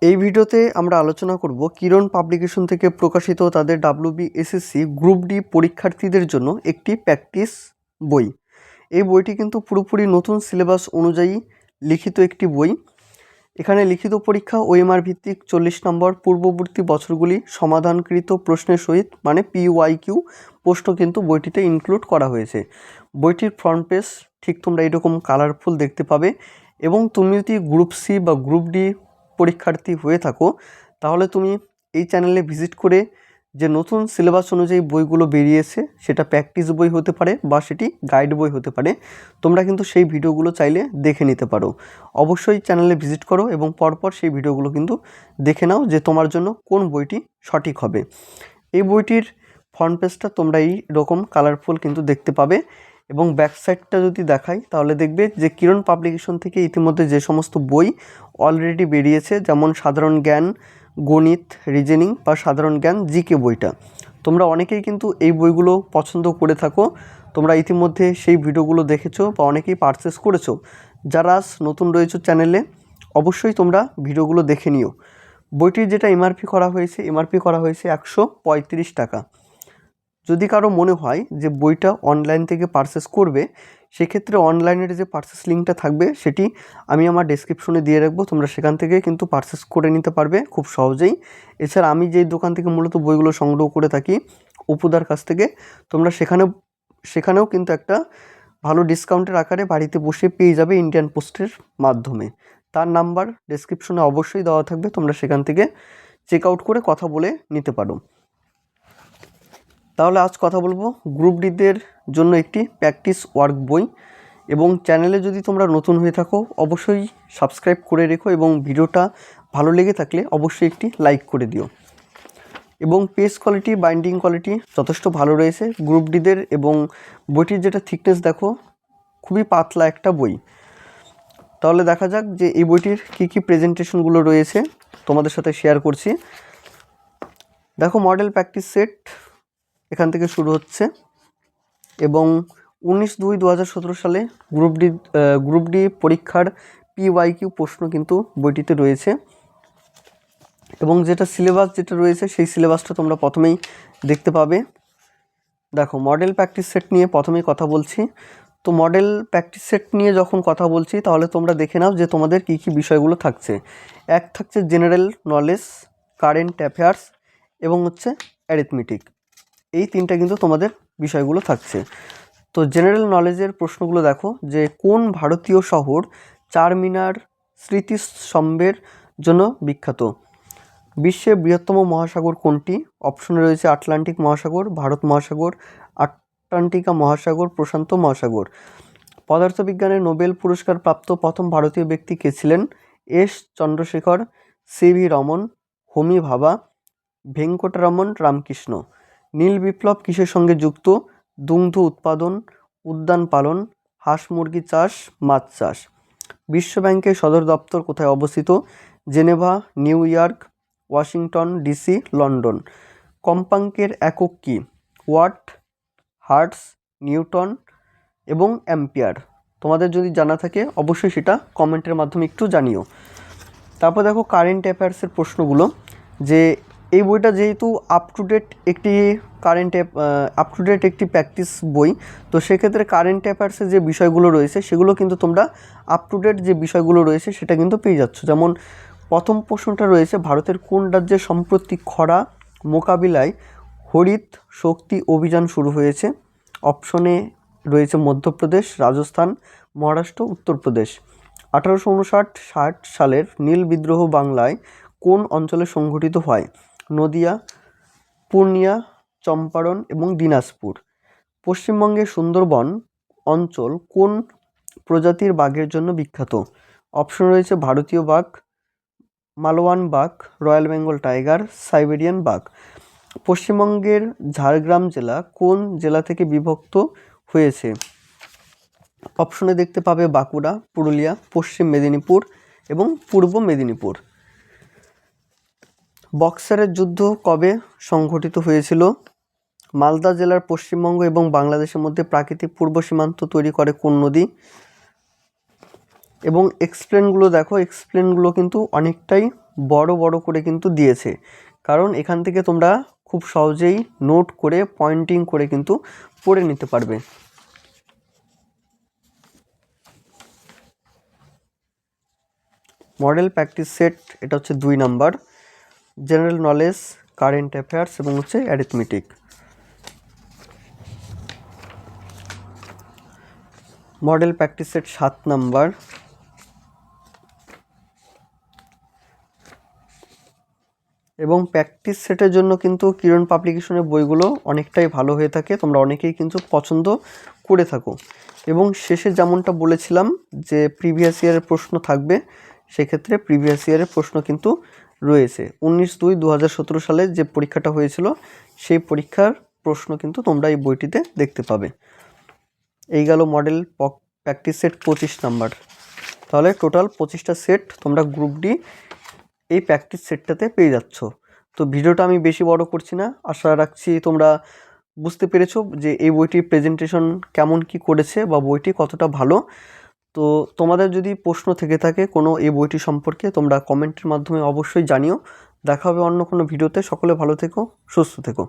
এই ভিডিওতে আমরা আলোচনা করব কিরণ পাবলিকেশন থেকে প্রকাশিত তাদের WBSSC গ্রুপ ডি পরীক্ষার্থীদের জন্য একটি প্র্যাকটিস বই। এই বইটি কিন্তু পুরোপুরি নতুন সিলেবাস অনুযায়ী লিখিত একটি বই। এখানে লিখিত পরীক্ষা OMR ভিত্তিক 40 নম্বর পূর্ববর্তী বছরগুলি সমাধানকৃত প্রশ্নের সহিত মানে PYQ প্রশ্ন কিন্তু বইটিতে ইনক্লুড করা হয়েছে। বইটির ফ্রন্ট পেজ ঠিক তোমরা এরকম কালারফুল দেখতে পাবে এবং তুমি যদি গ্রুপ সি বা গ্রুপ ডি পরীক্ষার্থী হয়ে থাকো তাহলে তুমি এই চ্যানেলে ভিজিট করে যে নতুন সিলেবাস অনুযায়ী বইগুলো বেরিয়েছে সেটা প্র্যাকটিস বই হতে পারে বা সেটি গাইড বই হতে পারে, তোমরা কিন্তু সেই ভিডিওগুলো চাইলে দেখে নিতে পারো। অবশ্যই চ্যানেলে ভিজিট করো এবং পরপর সেই ভিডিওগুলো কিন্তু দেখে নাও যে তোমার জন্য কোন বইটি সঠিক হবে। এই বইটির ফ্রন্ট পেজটা তোমরা এই রকম কালারফুল কিন্তু দেখতে পাবে এবং ব্যাক সাইডটা যদি দেখাই তাহলে দেখবে যে কিরণ পাবলিকেশন থেকে ইতিমধ্যে যে সমস্ত বই অলরেডি বেরিয়েছে, যেমন সাধারণ জ্ঞান, গণিত, রিজনিং বা সাধারণ জ্ঞান জিকে বইটা, তোমরা অনেকেই কিন্তু এই বইগুলো পছন্দ করে থাকো। তোমরা ইতিমধ্যে সেই ভিডিওগুলো দেখেছো বা অনেকেই পারচেস করেছো। যারা নতুন রয়েছে চ্যানেলে অবশ্যই তোমরা ভিডিওগুলো দেখে নিও। বইটির যেটা এমআরপি করা হয়েছে 135 টাকা। যদি কারো মনে হয় যে বইটা অনলাইন থেকে পারচেস করবে, সেক্ষেত্রে অনলাইনের যে পারচেস লিঙ্কটা থাকবে সেটি আমি আমার ডেসক্রিপশনে দিয়ে রাখবো, তোমরা সেখান থেকে কিন্তু পারচেস করে নিতে পারবে খুব সহজেই। এছাড়া আমি যেই দোকান থেকে মূলত বইগুলো সংগ্রহ করে থাকি উপদার কাছ থেকে, তোমরা সেখানেও কিন্তু একটা ভালো ডিসকাউন্টের আকারে বাড়িতে বসে পেয়ে যাবে ইন্ডিয়ান পোস্টের মাধ্যমে। তার নাম্বার ডেসক্রিপশনে অবশ্যই দেওয়া থাকবে, তোমরা সেখান থেকে চেক আউট করে কথা বলে নিতে পারো। তাহলে আজ কথা বলবো গ্রুপ ডিদের জন্য একটি প্র্যাকটিস ওয়ার্ক বই। এবং চ্যানেলে যদি তোমরা নতুন হয়ে থাকো অবশ্যই সাবস্ক্রাইব করে রেখো এবং ভিডিওটা ভালো লেগে থাকলে অবশ্যই একটি লাইক করে দিও। এবং পেজ কোয়ালিটি, বাইন্ডিং কোয়ালিটি যথেষ্ট ভালো রয়েছে গ্রুপ ডিদের। এবং বইটির যেটা থিকনেস দেখো, খুবই পাতলা একটা বই। তাহলে দেখা যাক যে এই বইটির কী প্রেজেন্টেশনগুলো রয়েছে তোমাদের সাথে শেয়ার করছি। দেখো, মডেল প্র্যাকটিস সেট এখান থেকে শুরু হচ্ছে এবং 19/2/2017 সালে গ্রুপ ডি পরীক্ষার PYQ প্রশ্ন কিন্তু বইটিতে রয়েছে। এবং যেটা সিলেবাস যেটা রয়েছে সেই সিলেবাসটা তোমরা প্রথমেই দেখতে পাবে। দেখো, মডেল প্র্যাকটিস সেট নিয়ে প্রথমেই কথা বলছি। তো মডেল প্র্যাকটিস সেট নিয়ে যখন কথা বলছি তাহলে তোমরা দেখে নাও যে তোমাদের কী বিষয়গুলো থাকছে। এক থাকছে জেনারেল নলেজ, কারেন্ট অ্যাফেয়ার্স এবং হচ্ছে অ্যারিথমেটিক। এই তিনটা কিন্তু তোমাদের বিষয়গুলো থাকছে। তো জেনারেল নলেজের প্রশ্নগুলো দেখো যে কোন ভারতীয় শহর চারমিনার স্মৃতিস্তম্ভের জন্য বিখ্যাত? বিশ্বের বৃহত্তম মহাসাগর কোনটি? অপশনে রয়েছে আটলান্টিক মহাসাগর, ভারত মহাসাগর, আটলান্টিকা মহাসাগর, প্রশান্ত মহাসাগর। পদার্থবিজ্ঞানে নোবেল পুরস্কার প্রাপ্ত প্রথম ভারতীয় ব্যক্তি কে ছিলেন? এস চন্দ্রশেখর, CV রমন, হোমি ভাবা, ভেঙ্কটরমন রামকৃষ্ণ। নীল বিপ্লব কিসের সঙ্গে যুক্ত? দুগ্ধ উৎপাদন, উদ্যান পালন, হাঁস মুরগি চাষ, মাছ চাষ। বিশ্বব্যাংকের সদর দপ্তর কোথায় অবস্থিত? Geneva, new York, Washington DC, London. কম্পাঙ্কের একক কী? ওয়াট, হার্টস, নিউটন এবং অ্যাম্পিয়ার। তোমাদের যদি জানা থাকে অবশ্যই সেটা কমেন্টের মাধ্যমে একটু জানিও। তারপর দেখো কারেন্ট অ্যাফেয়ার্সের প্রশ্নগুলো, যে এই বইটা যেহেতু আপ টু ডেট একটি প্র্যাকটিস বই, তো সেক্ষেত্রে কারেন্ট অ্যাফেয়ার্সের যে বিষয়গুলো রয়েছে সেগুলো কিন্তু তোমরা আপ টু ডেট যে বিষয়গুলো রয়েছে সেটা কিন্তু পেয়ে যাচ্ছ। যেমন প্রথম প্রশ্নটা রয়েছে, ভারতের কোন রাজ্যে সম্প্রতি খরা মোকাবিলায় হরিত শক্তি অভিযান শুরু হয়েছে? অপশনে রয়েছে মধ্যপ্রদেশ, রাজস্থান, মহারাষ্ট্র, উত্তরপ্রদেশ। 1859-60 সালের নীল বিদ্রোহ বাংলায় কোন অঞ্চলে সংঘটিত হয়? নদিয়া, পূর্ণিয়া, চম্পারণ এবং দিনাজপুর। পশ্চিমবঙ্গের সুন্দরবন অঞ্চল কোন প্রজাতির বাঘের জন্য বিখ্যাত? অপশন রয়েছে ভারতীয় বাঘ, মালওয়ান বাঘ, রয়্যাল বেঙ্গল টাইগার, সাইবেরিয়ান বাঘ। পশ্চিমবঙ্গের ঝাড়গ্রাম জেলা কোন জেলা থেকে বিভক্ত হয়েছে? অপশনে দেখতে পাবে বাঁকুড়া, পুরুলিয়া, পশ্চিম মেদিনীপুর এবং পূর্ব মেদিনীপুর। বক্সারের যুদ্ধ কবে সংঘটিত হয়েছিল? মালদা জেলার পশ্চিমবঙ্গ এবং বাংলাদেশের মধ্যে প্রাকৃতিক পূর্ব সীমান্ত তৈরি করে কোন নদী? এবং এক্সপ্লেনগুলো দেখো, এক্সপ্লেনগুলো কিন্তু অনেকটাই বড় বড় করে কিন্তু দিয়েছে, কারণ এখান থেকে তোমরা খুব সহজেই নোট করে পয়েন্টিং করে কিন্তু পড়ে নিতে পারবে। মডেল প্র্যাকটিস সেট এটা হচ্ছে 2 number, general knowledge, current affairs এবং হচ্ছে arithmetic. Model practice set 7 number, এবং প্র্যাকটিস সেটের জন্য কিন্তু কিরণ পাবলিকেশনের বইগুলো অনেকটাই ভালো হয়ে থাকে, তোমরা অনেকেই কিন্তু পছন্দ করে থাকো। এবং শেষে যেমনটা বলেছিলাম যে প্রিভিয়াস ইয়ারের প্রশ্ন থাকবে, সেক্ষেত্রে প্রিভিয়াস ইয়ারের প্রশ্ন কিন্তু রয়েছে। 19/2/2017 সালে যে পরীক্ষাটা হয়েছিল সেই পরীক্ষার প্রশ্ন কিন্তু তোমরা এই বইটিতে দেখতে পাবে। এই গেল মডেল প্র্যাকটিস সেট 25 নাম্বার। তাহলে টোটাল 25টা সেট তোমরা গ্রুপ ডি এই প্র্যাকটিস সেটটাতে পেয়ে যাচ্ছ। তো ভিডিওটা আমি বেশি বড় করছি না, আশা রাখছি তোমরা বুঝতে পেরেছো যে এই বইটির প্রেজেন্টেশন কেমন কি করেছে বা বইটি কতটা ভালো। তো তোমাদের যদি প্রশ্ন থেকে থাকে কোনো এই বইটি সম্পর্কে, তোমরা কমেন্টের মাধ্যমে অবশ্যই জানিও। দেখা হবে অন্য কোনো ভিডিওতে। সকলে ভালো থেকো, সুস্থ থেকো।